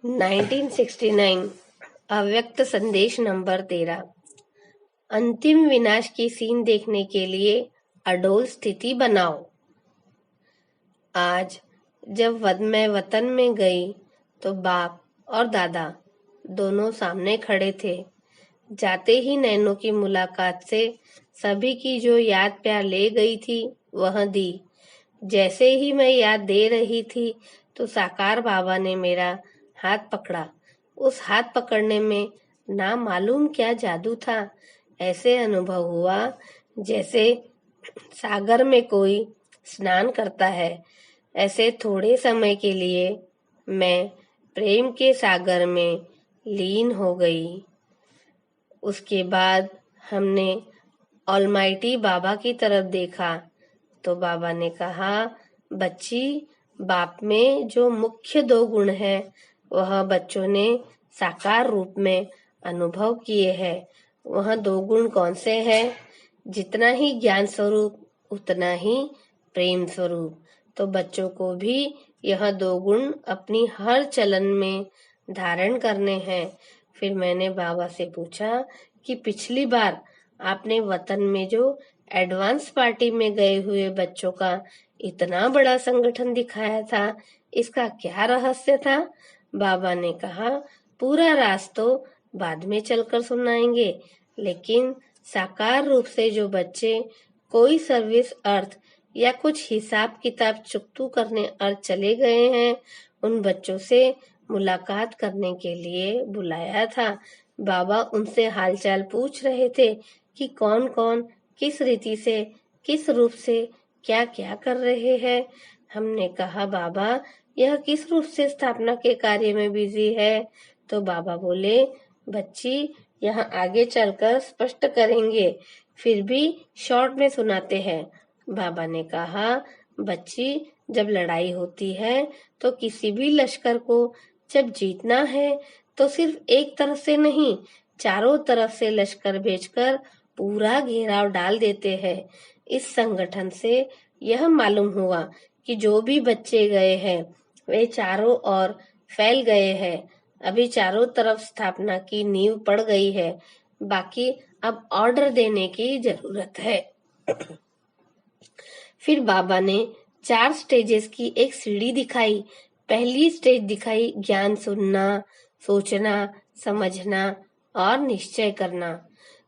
1969 अव्यक्त संदेश नंबर 13। अंतिम विनाश की सीन देखने के लिए अडोल स्थिति बनाओ। आज जब मैं वतन में गई तो बाप और दादा दोनों सामने खड़े थे। जाते ही नैनों की मुलाकात से सभी की जो याद प्यार ले गई थी वह दी। जैसे ही मैं याद दे रही थी तो साकार बाबा ने मेरा हाथ पकड़ा। उस हाथ पकड़ने में ना मालूम क्या जादू था। ऐसे अनुभव हुआ जैसे सागर में कोई स्नान करता है। ऐसे थोड़े समय के लिए मैं प्रेम के सागर में लीन हो गई। उसके बाद हमने ऑलमाइटी बाबा की तरफ देखा तो बाबा ने कहा, बच्ची, बाप में जो मुख्य 2 गुण हैं वह बच्चों ने साकार रूप में अनुभव किए हैं। वह 2 गुण कौन से हैं? जितना ही ज्ञान स्वरूप उतना ही प्रेम स्वरूप। तो बच्चों को भी यह 2 गुण अपनी हर चलन में धारण करने हैं। फिर मैंने बाबा से पूछा कि पिछली बार आपने वतन में जो एडवांस पार्टी में गए हुए बच्चों का इतना बड़ा संगठन दिखाया था, इसका क्या रहस्य था? बाबा ने कहा, पूरा राज तो बाद में चलकर सुनाएंगे, लेकिन साकार रूप से जो बच्चे कोई सर्विस अर्थ या कुछ हिसाब किताब चुकतू करने अर्थ चले गए हैं, उन बच्चों से मुलाकात करने के लिए बुलाया था। बाबा उनसे हालचाल पूछ रहे थे कि कौन कौन किस रीति से, किस रूप से क्या क्या कर रहे हैं। हमने कहा, बाबा यह किस रूप से स्थापना के कार्य में बिजी है? तो बाबा बोले, बच्ची, यह आगे चलकर स्पष्ट करेंगे, फिर भी शॉर्ट में सुनाते हैं। बाबा ने कहा, बच्ची, जब लड़ाई होती है तो किसी भी लश्कर को जब जीतना है तो सिर्फ एक तरफ से नहीं, चारों तरफ से लश्कर भेजकर पूरा घेराव डाल देते हैं। इस संगठन से यह मालूम हुआ कि जो भी बच्चे गए हैं वे चारों ओर फैल गए हैं। अभी चारों तरफ स्थापना की नींव पड़ गई है, बाकी अब ऑर्डर देने की जरूरत है। फिर बाबा ने 4 स्टेजेस की एक सीढ़ी दिखाई। पहली स्टेज दिखाई ज्ञान सुनना, सोचना, समझना और निश्चय करना।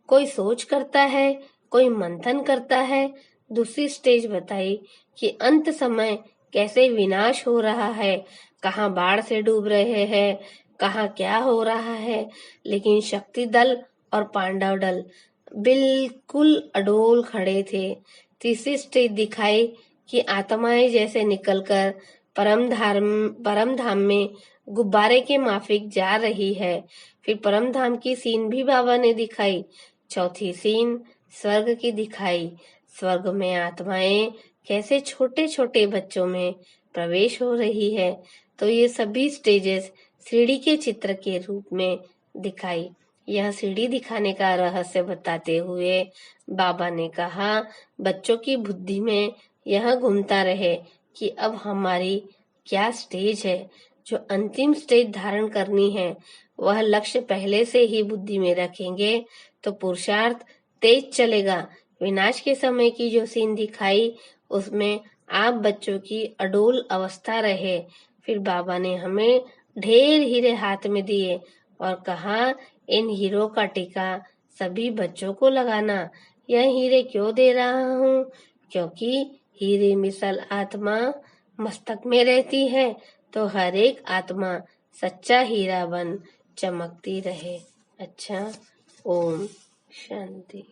कोई सोच करता है, कोई मंथन करता है। दूसरी स्टेज बताई कि अंत समय कैसे विनाश हो रहा है, कहाँ बाढ़ से डूब रहे हैं, कहाँ क्या हो रहा है, लेकिन शक्ति दल और पांडव दल बिल्कुल अडोल खड़े थे। तीसरी स्टेज दिखाई कि आत्माएं जैसे निकलकर परम धाम में गुब्बारे के माफिक जा रही है। फिर परम धाम की सीन भी बाबा ने दिखाई। चौथी सीन स्वर्ग की दिखाई। स्वर्ग में आत्माएं कैसे छोटे छोटे बच्चों में प्रवेश हो रही है। तो ये सभी स्टेजेस सीढ़ी के चित्र के रूप में दिखाई। यह सीढ़ी दिखाने का रहस्य बताते हुए बाबा ने कहा, बच्चों की बुद्धि में यह घूमता रहे कि अब हमारी क्या स्टेज है। जो अंतिम स्टेज धारण करनी है वह लक्ष्य पहले से ही बुद्धि में रखेंगे तो पुरुषार्थ तेज चलेगा। विनाश के समय की जो सीन दिखाई उसमें आप बच्चों की अडोल अवस्था रहे। फिर बाबा ने हमें ढेर हीरे हाथ में दिए और कहा, इन हीरो का टीका सभी बच्चों को लगाना। यह हीरे क्यों दे रहा हूँ? क्योंकि हीरे मिसल आत्मा मस्तक में रहती है तो हर एक आत्मा सच्चा हीरा बन चमकती रहे। अच्छा, ओम शांति।